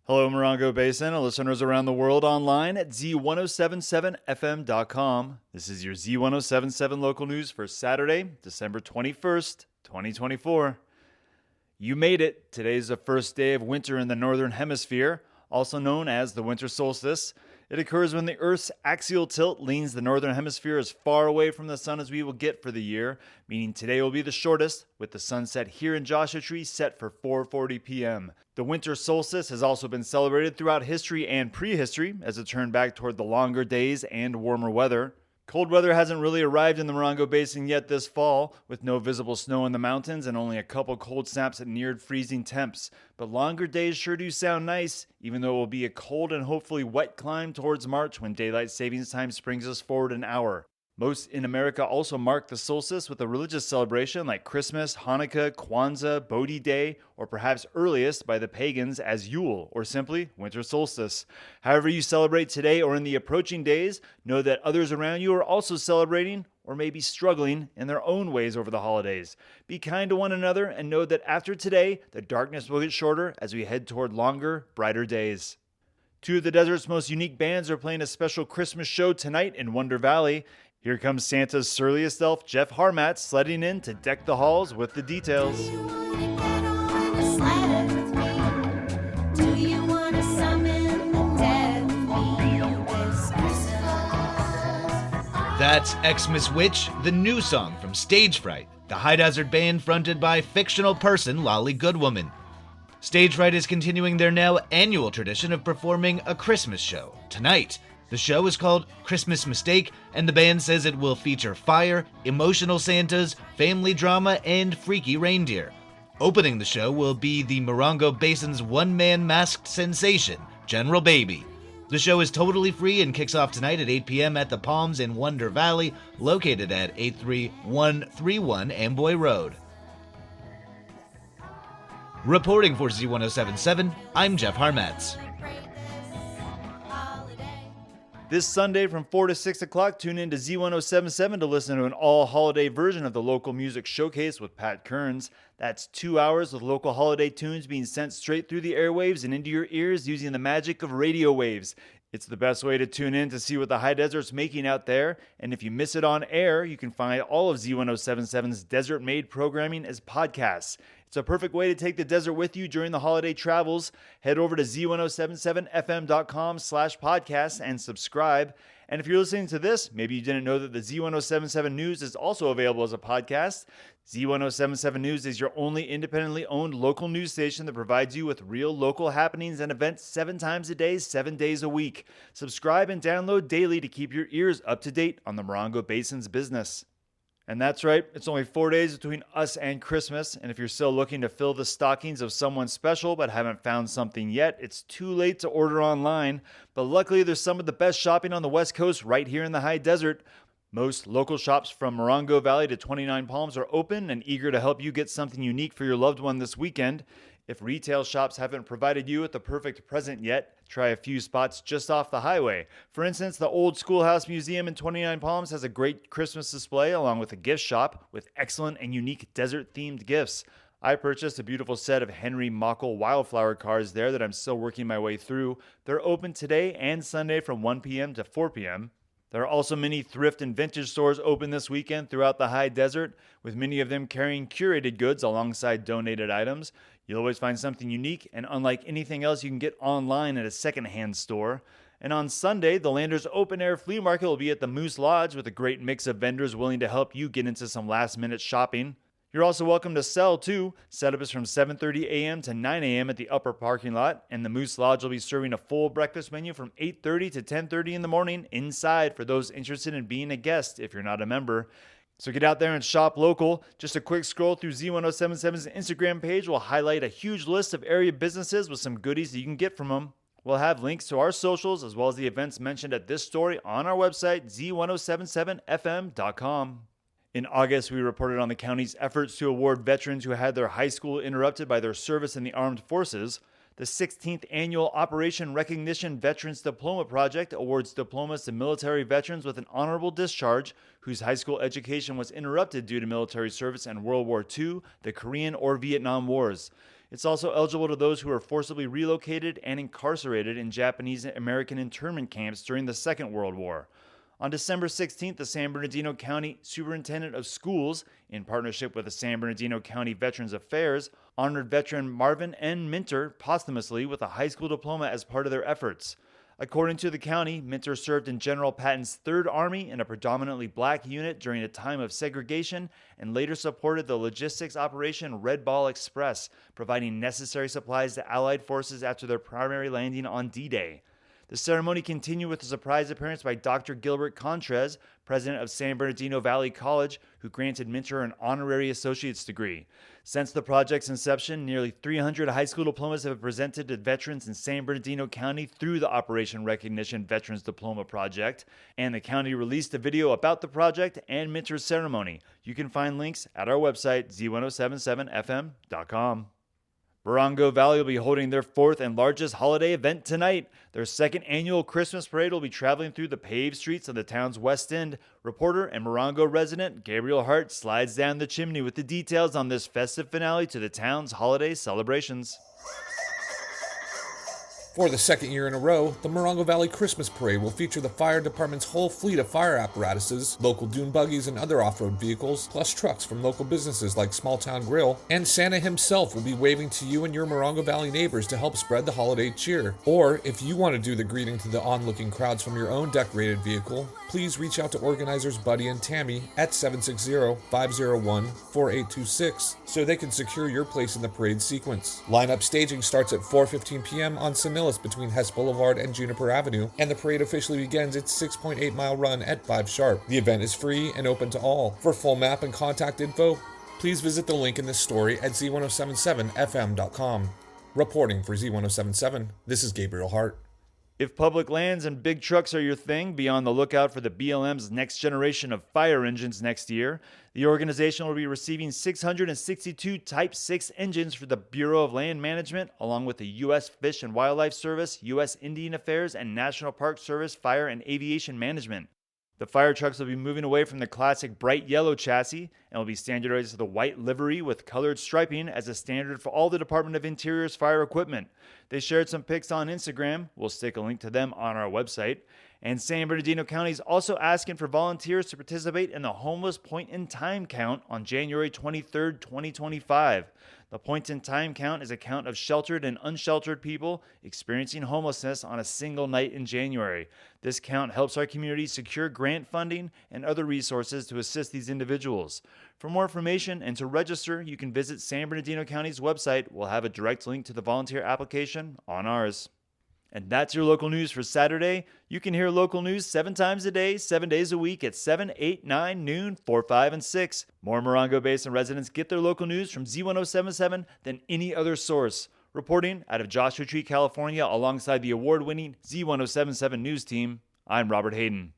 Hello, Morongo Basin, and listeners around the world online at Z107.7fm.com. This is your Z107.7 local news for Saturday, December 21st, 2024. You made it. Today's the first day of winter in the Northern Hemisphere, also known as the winter solstice. It occurs when the Earth's axial tilt leans the Northern Hemisphere as far away from the sun as we will get for the year, meaning today will be the shortest, with the sunset here in Joshua Tree set for 4:40 p.m. The winter solstice has also been celebrated throughout history and prehistory as it turned back toward the longer days and warmer weather. Cold weather hasn't really arrived in the Morongo Basin yet this fall, with no visible snow in the mountains and only a couple cold snaps at near freezing temps. But longer days sure do sound nice, even though it will be a cold and hopefully wet climb towards March when daylight savings time springs us forward an hour. Most in America also mark the solstice with a religious celebration like Christmas, Hanukkah, Kwanzaa, Bodhi Day, or perhaps earliest by the pagans as Yule, or simply winter solstice. However you celebrate today or in the approaching days, know that others around you are also celebrating or maybe struggling in their own ways over the holidays. Be kind to one another and know that after today, the darkness will get shorter as we head toward longer, brighter days. Two of the desert's most unique bands are playing a special Christmas show tonight in Wonder Valley. Here comes Santa's surliest elf, Jeff Harmatz, sledding in to deck the halls with the details. That's Xmas Witch, the new song from Stage Fright, the high desert band fronted by fictional person Lolly Goodwoman. Stage Fright is continuing their now annual tradition of performing a Christmas show tonight. The show is called Christmas Mistake, and the band says it will feature fire, emotional Santas, family drama, and freaky reindeer. Opening the show will be the Morongo Basin's one-man masked sensation, General Baby. The show is totally free and kicks off tonight at 8 p.m. at the Palms in Wonder Valley, located at 83131 Amboy Road. Reporting for Z107.7, I'm Jeff Harmatz. This Sunday from 4 to 6 o'clock, tune in to Z107.7 to listen to an all-holiday version of the Local Music Showcase with Pat Kearns. That's 2 hours with local holiday tunes being sent straight through the airwaves and into your ears using the magic of radio waves. It's the best way to tune in to see what the high desert's making out there, and if you miss it on air, you can find all of Z107.7's desert-made programming as podcasts. It's a perfect way to take the desert with you during the holiday travels. Head over to z1077fm.com/podcasts and subscribe. And if you're listening to this, maybe you didn't know that the Z107.7 News is also available as a podcast. Z107.7 News is your only independently owned local news station that provides you with real local happenings and events 7 times a day, 7 days a week. Subscribe and download daily to keep your ears up to date on the Morongo Basin's business. And that's right, it's only 4 days between us and Christmas, and if you're still looking to fill the stockings of someone special but haven't found something yet, it's too late to order online. But luckily, there's some of the best shopping on the West Coast right here in the high desert. Most local shops from Morongo Valley to 29 Palms are open and eager to help you get something unique for your loved one this weekend. If retail shops haven't provided you with the perfect present yet, try a few spots just off the highway. For instance, the Old Schoolhouse Museum in 29 Palms has a great Christmas display along with a gift shop with excellent and unique desert-themed gifts. I purchased a beautiful set of Henry Mockle wildflower cards there that I'm still working my way through. They're open today and Sunday from 1 p.m. to 4 p.m. There are also many thrift and vintage stores open this weekend throughout the high desert, with many of them carrying curated goods alongside donated items. You'll always find something unique and unlike anything else you can get online at a secondhand store. And on Sunday, the Landers Open Air Flea Market will be at the Moose Lodge with a great mix of vendors willing to help you get into some last-minute shopping. You're also welcome to sell, too. Setup is from 7:30 a.m. to 9 a.m. at the upper parking lot, and the Moose Lodge will be serving a full breakfast menu from 8:30 to 10:30 in the morning inside for those interested in being a guest if you're not a member. So get out there and shop local. Just a quick scroll through Z107.7's Instagram page will highlight a huge list of area businesses with some goodies that you can get from them. We'll have links to our socials as well as the events mentioned at this story on our website, z1077fm.com. In August, we reported on the county's efforts to award veterans who had their high school interrupted by their service in the armed forces. The 16th Annual Operation Recognition Veterans Diploma Project awards diplomas to military veterans with an honorable discharge whose high school education was interrupted due to military service in World War II, the Korean or Vietnam Wars. It's also eligible to those who were forcibly relocated and incarcerated in Japanese American internment camps during the Second World War. On December 16th, the San Bernardino County Superintendent of Schools, in partnership with the San Bernardino County Veterans Affairs, honored veteran Marvin N. Minter posthumously with a high school diploma as part of their efforts. According to the county, Minter served in General Patton's 3rd Army in a predominantly black unit during a time of segregation and later supported the logistics operation Red Ball Express, providing necessary supplies to Allied forces after their primary landing on D-Day. The ceremony continued with a surprise appearance by Dr. Gilbert Contrez, president of San Bernardino Valley College, who granted Minter an honorary associate's degree. Since the project's inception, nearly 300 high school diplomas have been presented to veterans in San Bernardino County through the Operation Recognition Veterans Diploma Project, and the county released a video about the project and Minter's ceremony. You can find links at our website, Z107.7fm.com. Morongo Valley will be holding their 4th and largest holiday event tonight. Their 2nd annual Christmas parade will be traveling through the paved streets of the town's west end. Reporter and Morongo resident Gabriel Hart slides down the chimney with the details on this festive finale to the town's holiday celebrations. For the 2nd year in a row, the Morongo Valley Christmas Parade will feature the fire department's whole fleet of fire apparatuses, local dune buggies and other off-road vehicles, plus trucks from local businesses like Small Town Grill, and Santa himself will be waving to you and your Morongo Valley neighbors to help spread the holiday cheer. Or, if you want to do the greeting to the onlooking crowds from your own decorated vehicle, please reach out to organizers Buddy and Tammy at 760-501-4826 so they can secure your place in the parade sequence. Lineup staging starts at 4:15 p.m. on Sunil between Hess Boulevard and Juniper Avenue, and the parade officially begins its 6.8-mile run at 5 sharp. The event is free and open to all. For full map and contact info, please visit the link in this story at Z107.7fm.com. Reporting for Z107.7, this is Gabriel Hart. If public lands and big trucks are your thing, be on the lookout for the BLM's next generation of fire engines next year. The organization will be receiving 662 Type 6 engines for the Bureau of Land Management, along with the U.S. Fish and Wildlife Service, U.S. Indian Affairs, and National Park Service Fire and Aviation Management. The fire trucks will be moving away from the classic bright yellow chassis and will be standardized to the white livery with colored striping as a standard for all the Department of Interior's fire equipment. They shared some pics on Instagram. We'll stick a link to them on our website. And San Bernardino County is also asking for volunteers to participate in the Homeless Point in Time Count on January 23rd, 2025. The Point in Time Count is a count of sheltered and unsheltered people experiencing homelessness on a single night in January. This count helps our community secure grant funding and other resources to assist these individuals. For more information and to register, you can visit San Bernardino County's website. We'll have a direct link to the volunteer application on ours. And that's your local news for Saturday. You can hear local news 7 times a day, 7 days a week at 7, 8, 9, noon, 4, 5, and 6. More Morongo Basin residents get their local news from Z107.7 than any other source. Reporting out of Joshua Tree, California, alongside the award-winning Z107.7 news team, I'm Robert Hayden.